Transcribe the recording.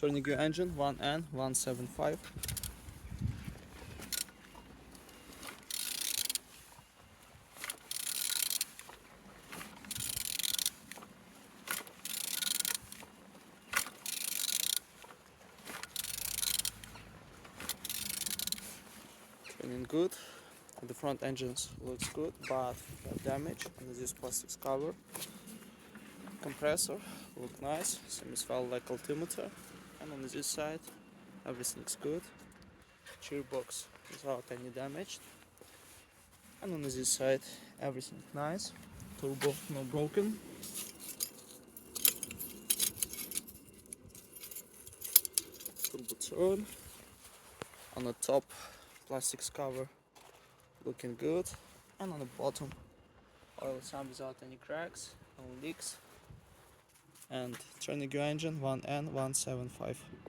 Turning your engine 1N175. Turning good. The front engines looks good, but got damage on this plastic cover. Compressor look nice, same as well like altimeter. And on this side everything's good. Gearbox without any damage. And on this side everything nice. Turbo no broken. Turbo turn. On the top plastics cover looking good. And on the bottom oil sum without any cracks, no leaks. And turning your engine 1N175.